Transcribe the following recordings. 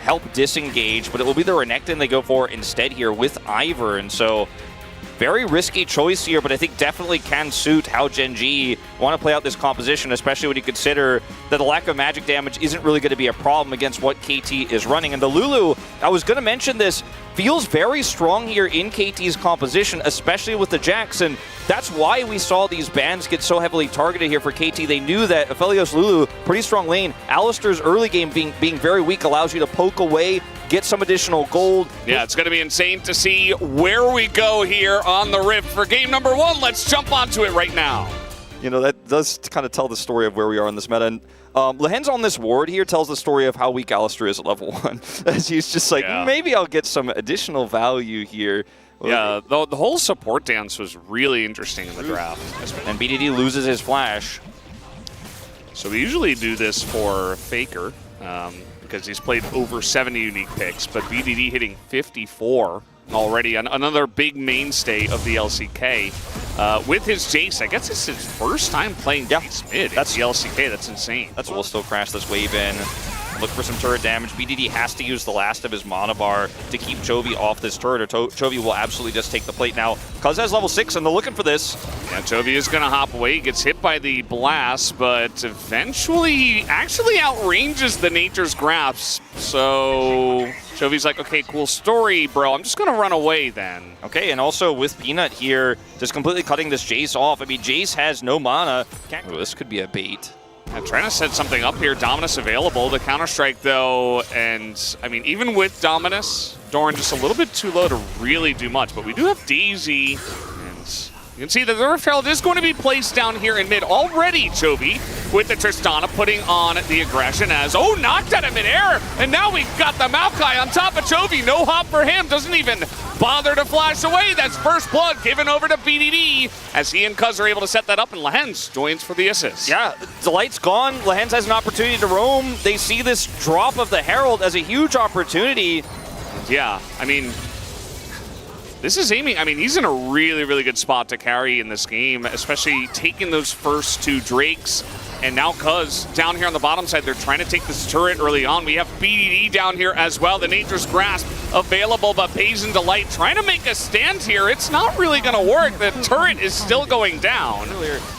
help disengage, but it will be the Renekton they go for instead here with Ivern. And so very risky choice here, but I think definitely can suit how Gen G want to play out this composition, especially when you consider that the lack of magic damage isn't really going to be a problem against what KT is running. And the Lulu, I was going to mention this, feels very strong here in KT's composition, especially with the Jax, and that's why we saw these bans get so heavily targeted here for KT. They knew that Aphelios Lulu, pretty strong lane. Alistar's early game being very weak allows you to poke away, get some additional gold. Yeah, it's going to be insane to see where we go here on the Rift for game number 1. Let's jump onto it right now. You know, that does kind of tell the story of where we are in this meta. And Lehen's on this ward here tells the story of how weak Alistar is at level 1. As he's just like, maybe I'll get some additional value here. Yeah, the whole support dance was really interesting in the draft. And BDD loses his flash. So we usually do this for Faker because he's played over 70 unique picks, but BDD hitting 54 already, another big mainstay of the LCK. With his Jace, I guess it's his first time playing Jace mid. That's the LCK, that's insane. That's what will still crash this wave in. Look for some turret damage. BDD has to use the last of his mana bar to keep Chovy off this turret, or Chovy will absolutely just take the plate. Now, Cuz has level 6, and they're looking for this. Yeah, Chovy is going to hop away. He gets hit by the blast, but eventually he actually outranges the Nature's Grasp. So Chovy's like, okay, cool story, bro. I'm just going to run away then. Okay, and also with Peanut here, just completely cutting this Jace off. I mean, Jace has no mana. Ooh, this could be a bait. I'm trying to set something up here. Dominus available. The Counter-Strike, though, and, I mean, even with Dominus, Doran just a little bit too low to really do much. But we do have Daisy, and you can see that the Rift Herald is going to be placed down here in mid already, Chovy, with the Tristana putting on the aggression as, knocked out of midair, and now we've got the Maokai on top of Chovy. No hop for him, doesn't even bother to flash away. That's first blood given over to BDD as he and Cuz are able to set that up, and Lehens joins for the assist. Yeah, Delight's gone. Lehens has an opportunity to roam. They see this drop of the Herald as a huge opportunity. Yeah, I mean, this is aiming. I mean, he's in a really, really good spot to carry in this game, especially taking those first 2 Drakes. And now Cuz down here on the bottom side, they're trying to take this turret early on. We have BDD down here as well. The Nature's Grasp available, but Baze and Delight trying to make a stand here. It's not really going to work. The turret is still going down.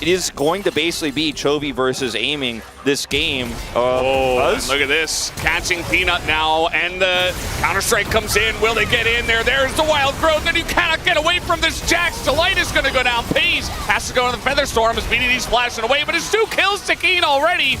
It is going to basically be Chovy versus aiming this game. Look at this. Catching Peanut now, and the Counter-Strike comes in. Will they get in there? There's the Wild Growth, and you cannot get away from this Jax. Delight is going to go down. Paze has to go into the Featherstorm as BDD's flashing away, but it's 2 kills to Keen already.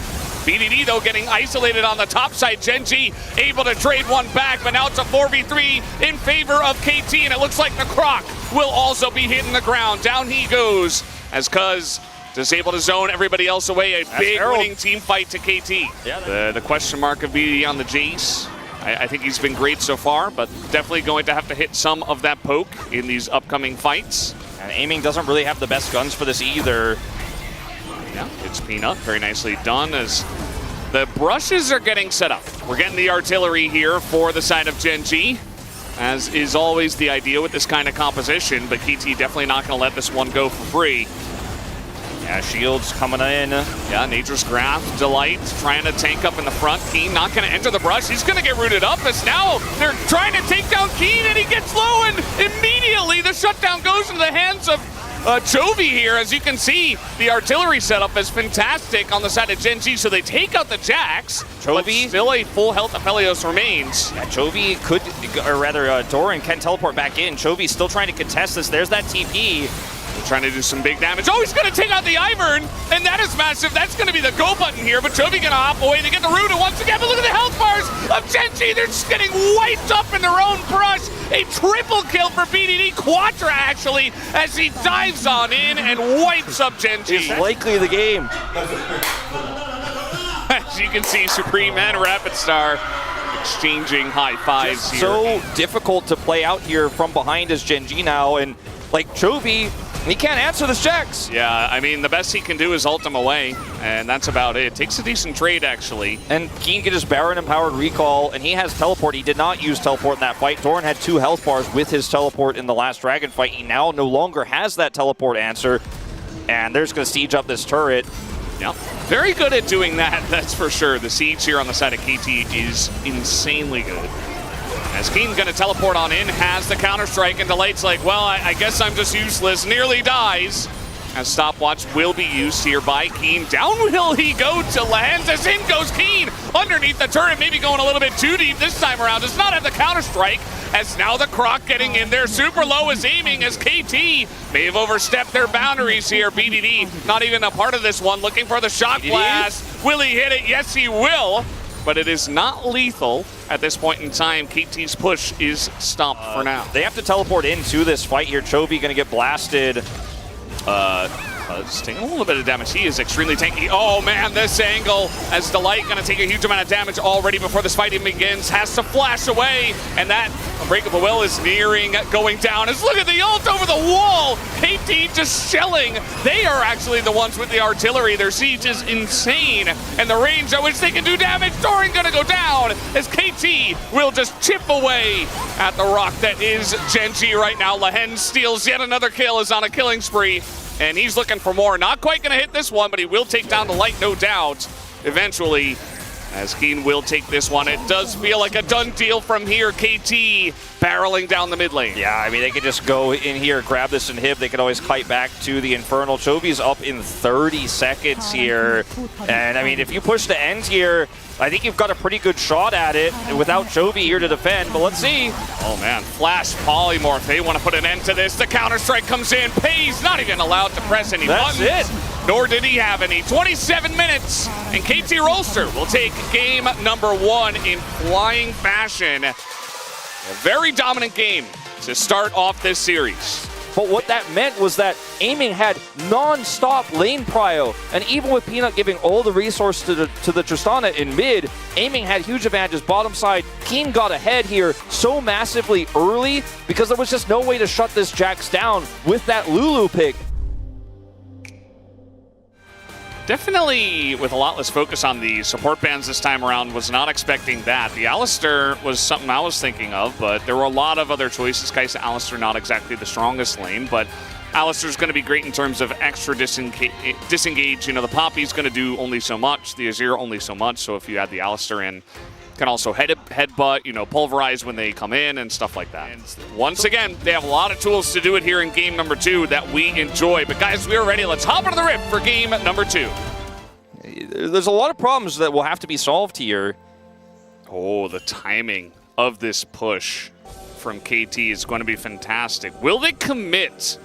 BDD, though, getting isolated on the top side. Gen G able to trade one back, but now it's a 4v3 in favor of KT, and it looks like the Croc will also be hitting the ground. Down he goes as Cuz is able to zone everybody else away. A big winning team fight to KT. Yeah, the question mark of BDD on the Jace. I think he's been great so far, but definitely going to have to hit some of that poke in these upcoming fights. And aiming doesn't really have the best guns for this either. Yeah, it's Peanut. Very nicely done as the brushes are getting set up. We're getting the artillery here for the side of Gen G, as is always the idea with this kind of composition, but KT definitely not going to let this one go for free. Yeah, shields coming in. Yeah, Nature's Grasp, Delight trying to tank up in the front. Keen not going to enter the brush. He's going to get rooted up as now they're trying to take down Keen, and he gets low, and immediately the shutdown goes into the hands of Chovy here. As you can see, the artillery setup is fantastic on the side of Gen G, so they take out the Jax, but still a full health Aphelios remains. Yeah, Chovy could, or rather Doran can teleport back in. Chovy's still trying to contest this. There's that TP. They're trying to do some big damage. Oh, he's going to take out the Ivern, and that is massive. That's going to be the go button here, but Chovy going to hop away to get the root, and once again, but look at the health bars of Gen G. They're just getting wiped up in their own brush. A triple kill for BDD, Quadra actually, as he dives on in and wipes up Gen G. It's likely the game. As you can see, Supreme and Rapid Star exchanging high fives here. So difficult to play out here from behind as Gen G now, and like Chovy, he can't answer this Jax. Yeah, I mean, the best he can do is ult him away, and that's about it. Takes a decent trade, actually. And Keen can just Baron empowered recall, and he has teleport. He did not use teleport in that fight. Doran had 2 health bars with his teleport in the last Dragon fight. He now no longer has that teleport answer, and they're just going to siege up this turret. Yep. Very good at doing that, that's for sure. The siege here on the side of KT is insanely good. As Keen's going to teleport on in, has the counter-strike, and Delight's like, well, I guess I'm just useless. Nearly dies. As stopwatch will be used here by Keen. Down will he go to Lehens as in goes Keen. Underneath the turret, maybe going a little bit too deep this time around. Does not have the counter-strike. As now the Croc getting in there. Super low is aiming as KT may have overstepped their boundaries here. BDD not even a part of this one. Looking for the shot blast. Will he hit it? Yes, he will. But it is not lethal at this point in time. KT's push is stopped for now. They have to teleport into this fight here. Chovy going to get blasted. It's taking a little bit of damage. He is extremely tanky. Oh man, this angle as Delight going to take a huge amount of damage already before this fight even begins. Has to flash away, and that Unbreakable Will is nearing going down. As look at the ult over the wall. KT just shelling. They are actually the ones with the artillery. Their siege is insane, and the range at which they can do damage. Doran going to go down as KT will just chip away at the rock that is Gen.G right now. Lehens steals yet another kill, is on a killing spree. And he's looking for more. Not quite going to hit this one, but he will take down the Light, no doubt, eventually, as Keen will take this one. It does feel like a done deal from here. KT barreling down the mid lane. Yeah, I mean, they could just go in here, grab this inhib. They could always kite back to the Infernal. Chovy's up in 30 seconds here. And, I mean, if you push the end here, I think you've got a pretty good shot at it without Chovy here to defend, but let's see. Oh man, Flash Polymorph, they want to put an end to this. The Counter-Strike comes in, Pays not even allowed to press any buttons. That's it. Nor did he have any. 27 minutes, and KT Rolster will take game number 1 in flying fashion. A very dominant game to start off this series. But what that meant was that Aiming had non-stop lane prio, and even with Peanut giving all the resource to the Tristana in mid, Aiming had huge advantages bottom side. Keen got ahead here so massively early because there was just no way to shut this Jax down with that Lulu pick. Definitely with a lot less focus on the support bans this time around. Was not expecting that. The Alistar was something I was thinking of, but there were a lot of other choices. Kai'Sa, Alistar, not exactly the strongest lane, but Alistar's going to be great in terms of extra disengage. You know, the Poppy's going to do only so much, the Azir only so much, so if you add the Alistar in, can also headbutt, you know, pulverize when they come in and stuff like that. And once again, they have a lot of tools to do it here in game number 2 that we enjoy. But guys, we are ready. Let's hop into the rift for game number 2. There's a lot of problems that will have to be solved here. Oh, the timing of this push from KT is going to be fantastic. Will they commit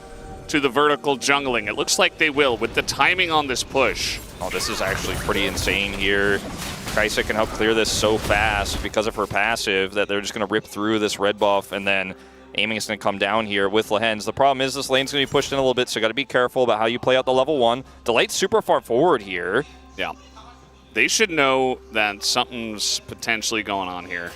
to the vertical jungling? It looks like they will with the timing on this push. Oh, this is actually pretty insane here. Kai'Sa can help clear this so fast because of her passive that they're just going to rip through this red buff, and then Aiming is going to come down here with Lehens. The problem is this lane's going to be pushed in a little bit, so you got to be careful about how you play out the level 1. Delight's super far forward here. Yeah. They should know that something's potentially going on here.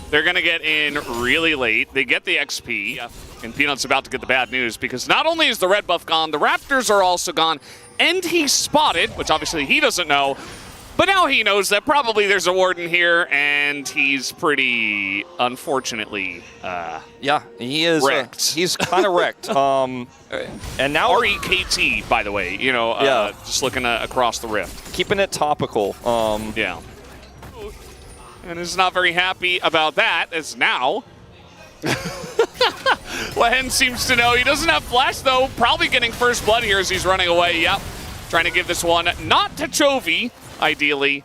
They're going to get in really late. They get the XP, and Peanut's about to get the bad news because not only is the red buff gone, the Raptors are also gone, and he's spotted, which obviously he doesn't know. But now he knows that probably there's a Warden here, and he's pretty, unfortunately, yeah, he is wrecked. He's kind of wrecked. And now REKT, by the way, you know, just looking across the rift. Keeping it topical. Yeah. And is not very happy about that, as now Lehens seems to know. He doesn't have flash, though. Probably getting first blood here as he's running away. Yep. Trying to give this one not to Chovy, ideally.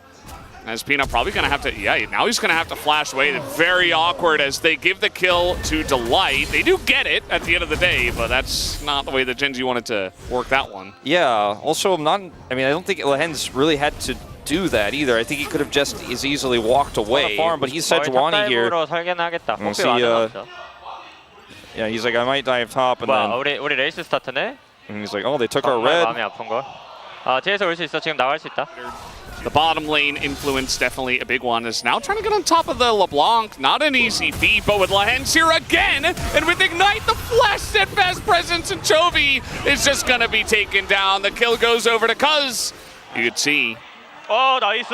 As Peanut probably going to have to, yeah, now he's going to have to flash away. Very awkward as they give the kill to Delight. They do get it at the end of the day, but that's not the way that Gen.G wanted to work that one. Yeah, also, I don't think Lehens really had to do that either. I think he could have just as easily walked away, but he said Sejuani here. Yeah, he's like, I might dive top, and then 우리 레이스 스타트네. And he's like, oh, they took our red. 마음이 아픈 걸. 뒤에서 올 수 있어. 지금 나갈 수 있다. The bottom lane influence, definitely a big one, is now trying to get on top of the LeBlanc. Not an easy feat, but with Lehens here again, and with Ignite, the flash steadfast presence, and Chovy is just going to be taken down. The kill goes over to Cuz. You could see. Oh, 나이스.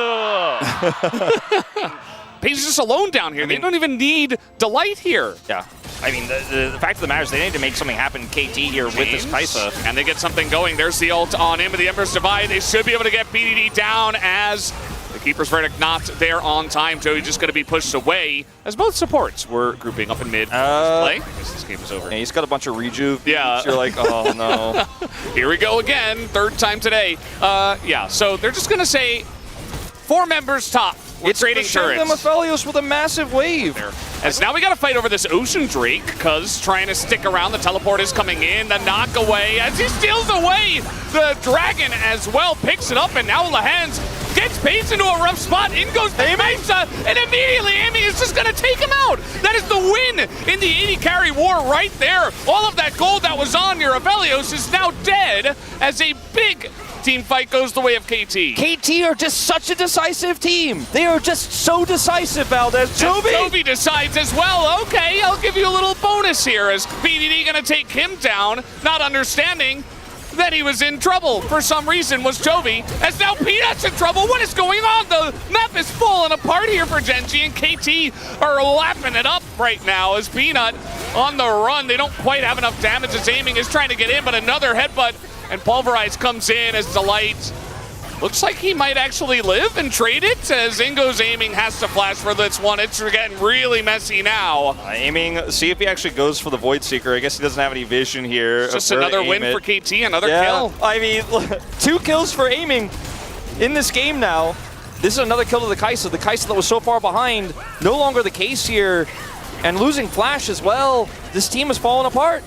Pays just alone down here. They don't even need Delight here. Yeah. I mean, the fact of the matter is they need to make something happen KT here with this Kai'Sa. And they get something going. There's the ult on him with the Ember's Divide. They should be able to get BDD down as the Keeper's Verdict not there on time. Joey just going to be pushed away as both supports were grouping up in mid. Play. I guess this game is over. Yeah, he's got a bunch of rejuve. Yeah. You're like, oh no. Here we go again, third time today. Yeah, so they're just going to say 4 members top. We're trading turrets. Them Aphelios with a massive wave. As now we got to fight over this Ocean Drake, cuz trying to stick around. The teleport is coming in. The knock away as he steals away the dragon as well. Picks it up, and now Lehans gets Pace into a rough spot. In goes the Mesa, and immediately Amy is just going to take him out. That is the win in the 80 carry war right there. All of that gold that was on your Aphelios is now dead as a big team fight goes the way of KT. KT are just such a decisive team. They are just so decisive, Valdez. Toby decides as well, okay, I'll give you a little bonus here as BDD gonna take him down, not understanding that he was in trouble for some reason was Jovi, as now Peanut's in trouble. What is going on? The map is falling apart here for Gen G, and KT are lapping it up right now as Peanut on the run. They don't quite have enough damage as Aiming is trying to get in, but another headbutt and Pulverize comes in as Delight. Looks like he might actually live and trade it as Ingo's Aiming has to flash for this one. It's getting really messy now. Aiming, see if he actually goes for the Void Seeker. I guess he doesn't have any vision here. It's just another win for KT, another kill. I mean, 2 kills for Aiming in this game now. This is another kill to the Kai'Sa. The Kai'Sa that was so far behind, no longer the case here. And losing Flash as well. This team is falling apart.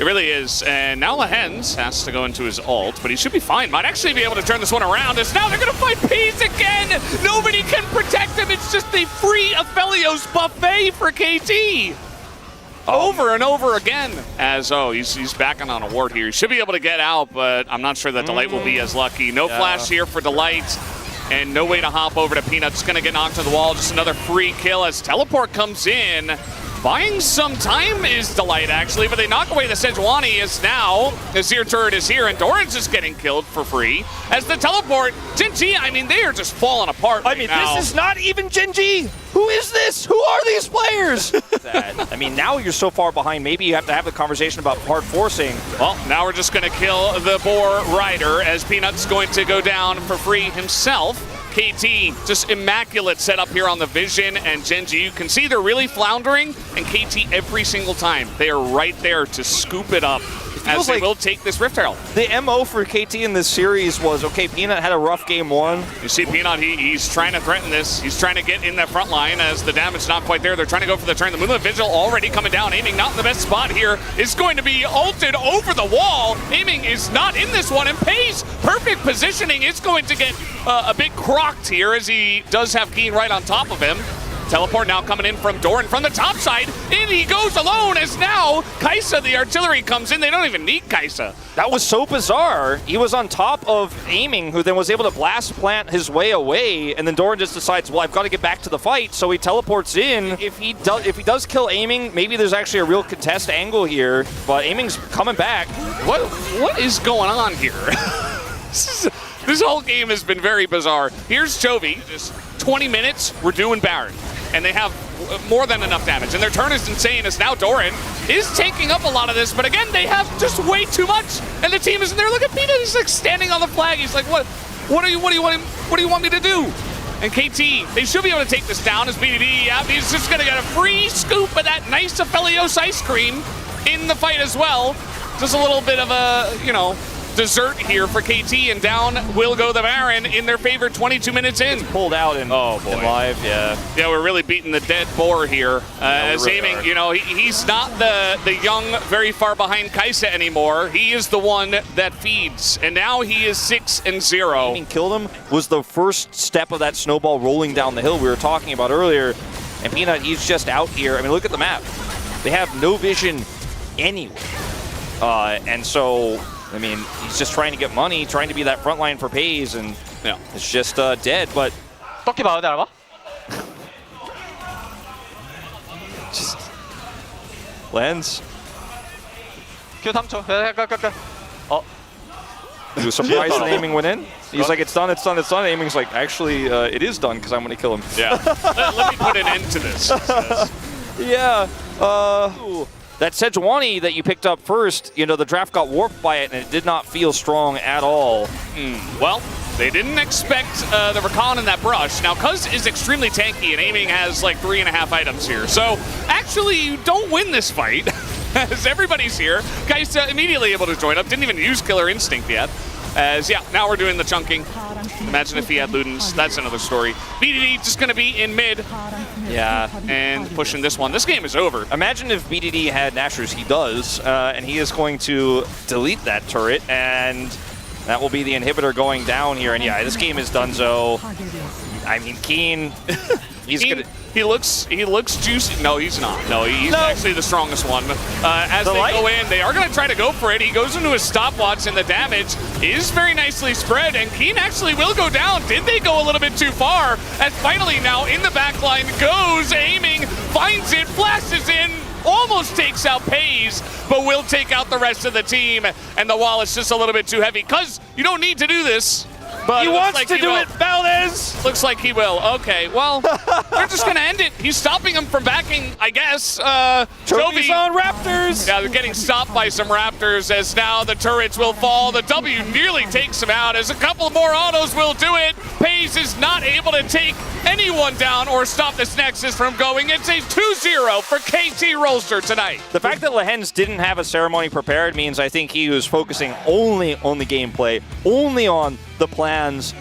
It really is, and now Lehens has to go into his ult, but he should be fine. Might actually be able to turn this one around, as now they're going to fight Peas again! Nobody can protect him, it's just the free Aphelios buffet for KT! Over and over again, as, he's backing on a ward here. He should be able to get out, but I'm not sure that Delight will be as lucky. No flash here for Delight, and no way to hop over to Peanut. Just going to get knocked to the wall, just another free kill as Teleport comes in. Buying some time is Delight, actually, but they knock away the Sejuani as now the Seer turret is here, and Doran's just getting killed for free. As the teleport, Gen G, I mean, they are just falling apart I mean, now. This is not even Gen G. Who is this? Who are these players? I mean, now you're so far behind, maybe you have to have the conversation about hard forcing. Well, now we're just going to kill the Boar Rider as Peanut's going to go down for free himself. KT, just immaculate setup here on the Vision and Gen G. You can see they're really floundering, and KT every single time, they are right there to scoop it up as they will take this Rift Herald. The MO for KT in this series was, okay, Peanut had a rough game 1. You see Peanut, he's trying to threaten this. He's trying to get in that front line as the damage not quite there. They're trying to go for the turn. The Moonlit Vigil already coming down. Aiming not in the best spot here. Is going to be ulted over the wall. Aiming is not in this one, and Pays perfect positioning is going to get a bit crocked here as he does have Keen right on top of him. Teleport now coming in from Doran from the top side. In he goes alone as now Kai'Sa, the artillery, comes in. They don't even need Kai'Sa. That was so bizarre. He was on top of Aiming, who then was able to blast plant his way away, and then Doran just decides, well, I've got to get back to the fight, so he teleports in. If he does kill Aiming, maybe there's actually a real contest angle here, but Aiming's coming back. What is going on here? This whole game has been very bizarre. Here's Chovy, just 20 minutes, we're doing Baron. And they have more than enough damage. And their turn is insane as now Doran is taking up a lot of this. But again, they have just way too much. And the team isn't there. Look at Peanut, he's like standing on the flag. He's like, what do you want me to do? And KT, they should be able to take this down as BDD. Yeah, he's just gonna get a free scoop of that nice Aphelios ice cream in the fight as well. Just a little bit of a, dessert here for KT, and down will go the Baron in their favor 22 minutes in. Pulled out in live, yeah. Yeah, we're really beating the dead boar here. As really Aiming, he's not the young, very far behind Kai'Sa anymore. He is the one that feeds, and now he is 6-0. Aiming killed him was the first step of that snowball rolling down the hill we were talking about earlier. And Peanut, he's just out here. I mean, look at the map. They have no vision anywhere. And so, I mean, he's just trying to get money, trying to be that front line for Pays, and it's just dead, but... 떡기 봐야 돼, 알아? just... Lens. 큐 3초. 끝. He was surprised that Aiming went in. He's like, it's done. Aiming's like, actually, it is done because I'm going to kill him. Yeah. Let me put an end to this. Yeah. That Sejuani that you picked up first, you know, the draft got warped by it, and it did not feel strong at all. Well, they didn't expect the Rakan in that brush. Now, Cuz is extremely tanky, and aiming has like 3.5 items here. So, actually, you don't win this fight, as everybody's here. Guys immediately able to join up, didn't even use Killer Instinct yet. As, yeah, now we're doing the chunking. Imagine if he had Ludens, that's another story. BDD just gonna be in mid. Yeah. And pushing this one. This game is over. Imagine if BDD had Nashers. He does, and he is going to delete that turret, and that will be the inhibitor going down here. And yeah, this game is donezo. I mean, Keen, he's Keen, gonna... He looks juicy. No, he's not. No, he's actually the strongest one. As they go in, they are going to try to go for it. He goes into his stopwatch, and the damage is very nicely spread, and Keen actually will go down. Did they go a little bit too far? As finally now in the back line goes, aiming, finds it, flashes in, almost takes out Pays, but will take out the rest of the team, and the wall is just a little bit too heavy, because you don't need to do this. But he wants to do it, Valdez! Looks like he will. Okay, well, they're just going to end it. He's stopping him from backing, I guess. Trophies on Raptors! Yeah, they're getting stopped by some Raptors as now the turrets will fall. The W nearly takes him out as a couple more autos will do it. Pays is not able to take anyone down or stop this Nexus from going. It's a 2-0 for KT Rolster tonight. The fact that Lehens didn't have a ceremony prepared means I think he was focusing only on the gameplay, only on the plans